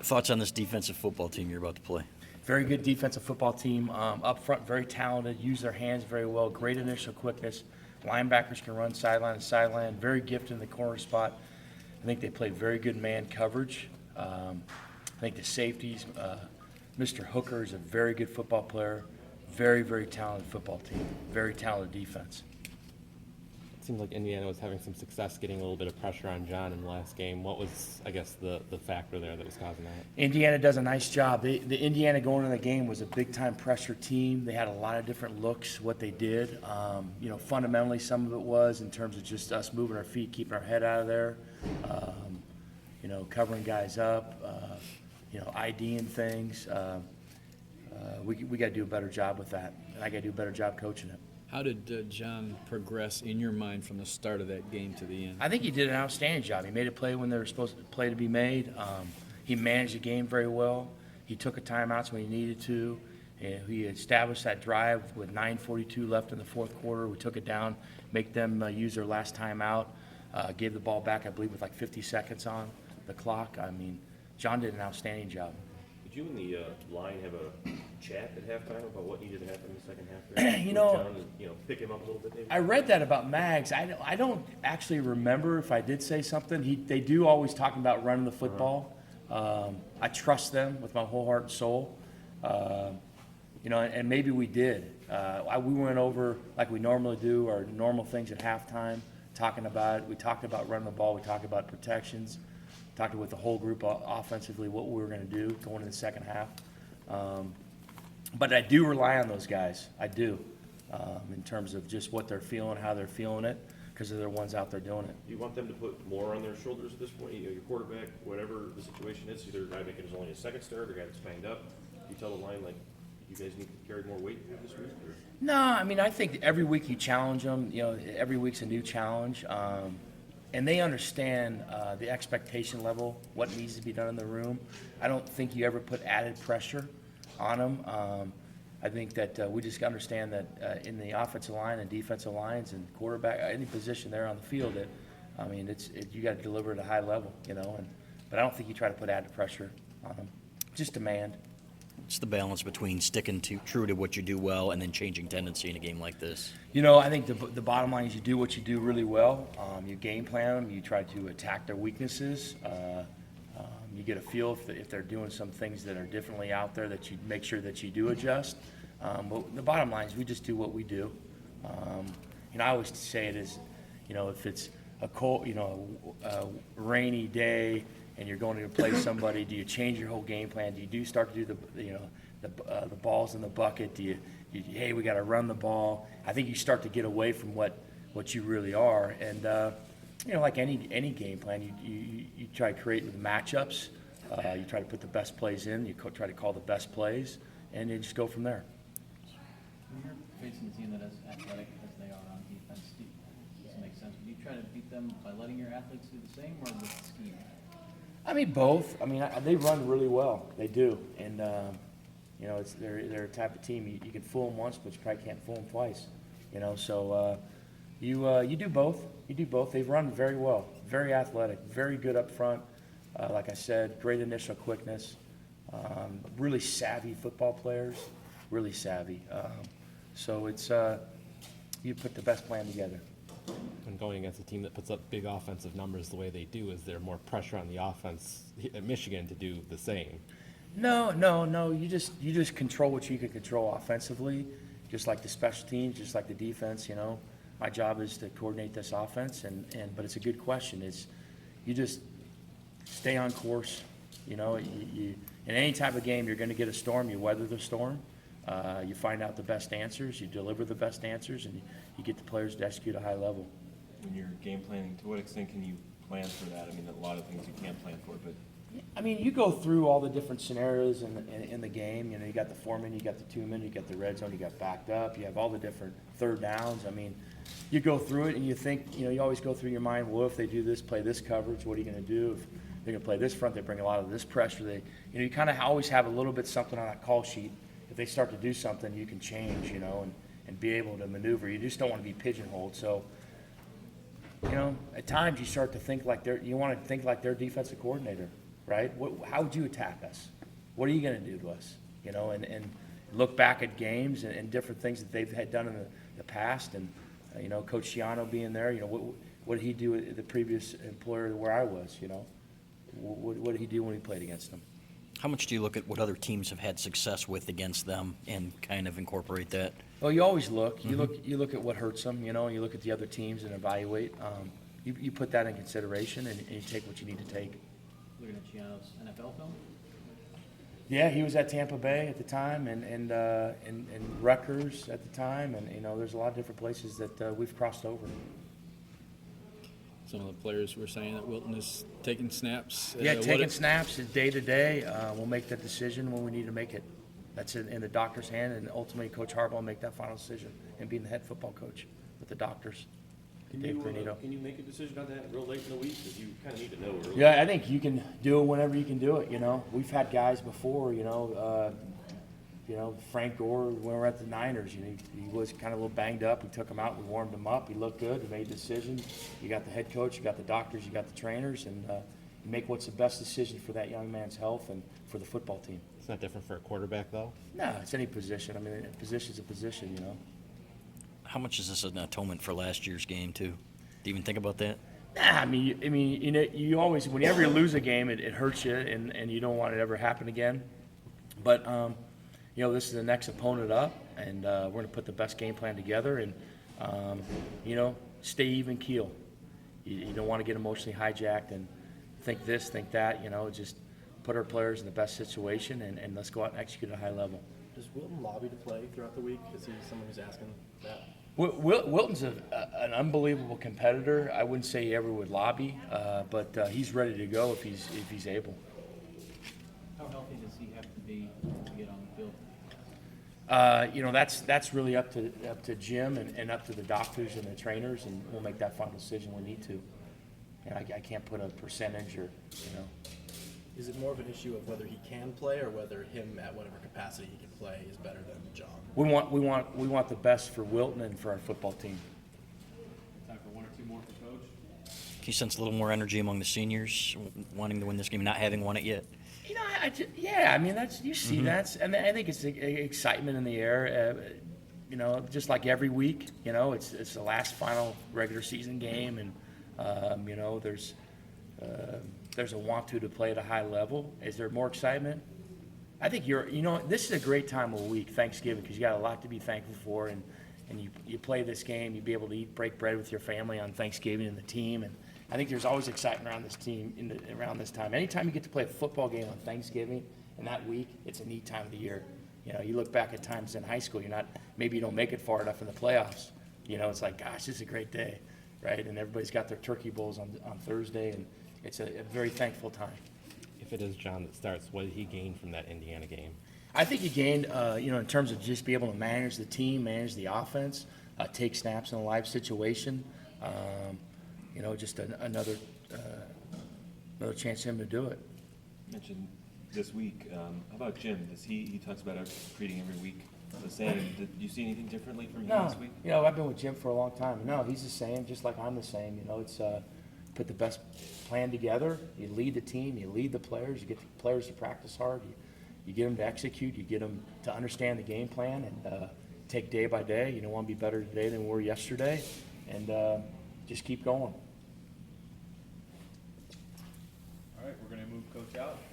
Thoughts on this defensive football team you're about to play? Very good defensive football team. Up front, very talented, use their hands very well, great initial quickness. Linebackers can run sideline to sideline, very gifted in the corner spot. I think they played very good man coverage. I think the safeties, Mr. Hooker is a very good football player, very, very talented football team, very talented defense. It seems like Indiana was having some success getting a little bit of pressure on John in the last game. What was, I guess, the factor there that was causing that? Indiana does a nice job. The Indiana going into the game was a big-time pressure team. They had a lot of different looks, what they did. Fundamentally, some of it was in terms of just us moving our feet, keeping our head out of there, covering guys up, IDing things. We got to do a better job with that, and I got to do a better job coaching it. How did John progress in your mind from the start of that game to the end? I think he did an outstanding job. He made a play when there was supposed to play to be made. He managed the game very well. He took a timeouts when he needed to. And he established that drive with 9:42 left in the fourth quarter. We took it down, make them use their last timeout, gave the ball back, I believe, with like 50 seconds on the clock. I mean, John did an outstanding job. Did you and the line have a chat at halftime about what needed to happen in the second half? John, pick him up a little bit maybe? I read that about Mags. I don't actually remember if I did say something. They do always talk about running the football. I trust them with my whole heart and soul. And maybe we did. We went over, like we normally do, our normal things at halftime, talking about it. We talked about running the ball. We talked about protections. Talked with the whole group offensively what we were going to do going into the second half. But I do rely on those guys. I do, in terms of just what they're feeling, how they're feeling it, because they're the ones out there doing it. Do you want them to put more on their shoulders at this point? Your quarterback, whatever the situation is, either a guy making his only a second start or a guy that's banged up. Do you tell the line, like, you guys need to carry more weight this week? Or? No, I mean, I think every week you challenge them. Every week's a new challenge. And they understand the expectation level, what needs to be done in the room. I don't think you ever put added pressure on them. I think that we just understand that in the offensive line and defensive lines and quarterback, any position there on the field, you got to deliver at a high level, but I don't think you try to put added pressure on them. Just demand. It's the balance between sticking true to what you do well and then changing tendency in a game like this. I think the bottom line is you do what you do really well. You game plan them. You try to attack their weaknesses. You get a feel if they're doing some things that are differently out there that you make sure that you do adjust. But the bottom line is we just do what we do. I always say it is, if it's a cold, a rainy day, and you're going to play somebody, do you change your whole game plan? Do you start to do the balls in the bucket? Hey, we got to run the ball? I think you start to get away from what you really are. And like any game plan, you try to create the matchups. You try to put the best plays in. You try to call the best plays, and you just go from there. When you're facing a team that is athletic as they are on defense, does it make sense? Do you try to beat them by letting your athletes do the same, or with the scheme? Both. They run really well. They do, and they're a type of team you can fool them once, but you probably can't fool them twice. So you do both. You do both. They've run very well, very athletic, very good up front. Like I said, great initial quickness. Really savvy football players, really savvy. So it's you put the best plan together. And going against a team that puts up big offensive numbers the way they do, is there more pressure on the offense at Michigan to do the same? No. You just control what you can control offensively, just like the special teams, just like the defense. My job is to coordinate this offense, but it's a good question. You just stay on course. In any type of game, you're going to get a storm. You weather the storm. You find out the best answers. You deliver the best answers, and you get the players to execute at a high level. When you're game planning, to what extent can you plan for that? A lot of things you can't plan for, but you go through all the different scenarios in the game. You got the 4-minute, you got the 2-minute, you got the red zone, you got backed up, you have all the different third downs. You go through it and you think, you always go through your mind, well, if they do this, play this coverage, what are you going to do? If they're going to play this front, they bring a lot of this pressure. You kind of always have a little bit something on that call sheet. If they start to do something, you can change, and be able to maneuver. You just don't want to be pigeonholed. So, at times you start to think like you want to think like their defensive coordinator. right? How would you attack us? What are you going to do to us? You know, and look back at games and different things that they've had done in the past. And, you know, Coach Schiano being there, you know, what did he do at the previous employer where I was, you know? What did he do when he played against them? How much do you look at what other teams have had success with against them and kind of incorporate that? Well, you always look. You look at what hurts them, you know, you look at the other teams and evaluate. You put that in consideration and you take what you need to take. Looking at Gianno's NFL film? Yeah, he was at Tampa Bay at the time and Rutgers at the time. And, you know, there's a lot of different places that we've crossed over. Some of the players were saying that Wilton is taking snaps. Yeah, What taking it- snaps is day to day. We'll make that decision when we need to make it. That's in the doctor's hand, and ultimately Coach Harbaugh will make that final decision and being the head football coach with the doctors. Dave Granito. Can you make a decision on that real late in the week? Because you kind of need to know early. Yeah, I think you can do it whenever you can do it, you know. We've had guys before, you know, Frank Gore, when we were at the Niners, you know, he was kind of a little banged up. We took him out, we warmed him up, he looked good, we made a decision. You got the head coach, you got the doctors, you got the trainers, and you make what's the best decision for that young man's health and for the football team. It's not different for a quarterback, though? No, it's any position. I mean, a position's a position, you know. How much is this an atonement for last year's game, too? Do you even think about that? Nah, I mean, you know, you always, whenever you lose a game, it hurts you, and you don't want it to ever happen again. But, you know, this is the next opponent up, and we're going to put the best game plan together and, you know, stay even keel. You don't want to get emotionally hijacked and think this, think that, you know, just put our players in the best situation and let's go out and execute at a high level. Does Wilton lobby to play throughout the week? Is he someone who's asking that? Wilton's an unbelievable competitor. I wouldn't say he ever would lobby, but he's ready to go if he's able. How healthy does he have to be to get on the field? You know, that's really up to Jim and up to the doctors and the trainers, and we'll make that final decision when we need to. And I can't put a percentage or, you know. Is it more of an issue of whether he can play or whether him at whatever capacity he can play is better than John? We want the best for Wilton and for our football team. Time for one or two more for Coach? Can you sense a little more energy among the seniors wanting to win this game, not having won it yet? You know, yeah, I mean, you see that, and I think it's excitement in the air. You know, just like every week, you know, it's the last final regular season game, and you know, there's a want to play at a high level. Is there more excitement? I think you know, this is a great time of the week, Thanksgiving, because you got a lot to be thankful for, and you play this game, you be able to break bread with your family on Thanksgiving and the team, and I think there's always excitement around this team around this time. Anytime you get to play a football game on Thanksgiving and that week, it's a neat time of the year. You know, you look back at times in high school, maybe you don't make it far enough in the playoffs. You know, it's like, gosh, this is a great day, right? And everybody's got their turkey bowls on Thursday, and it's a very thankful time. If it is John that starts, what did he gain from that Indiana game? I think he gained, you know, in terms of just be able to manage the team, manage the offense, take snaps in a live situation. You know, just another chance for him to do it. You mentioned this week, how about Jim? He talks about treating every week the same. Did you see anything differently from him No, this week? you know, I've been with Jim for a long time. No, he's the same, just like I'm the same. You know, it's put the best plan together. You lead the team, you lead the players, you get the players to practice hard, you get them to execute, you get them to understand the game plan, and take day by day. You don't want to be better today than we were yesterday, and just keep going.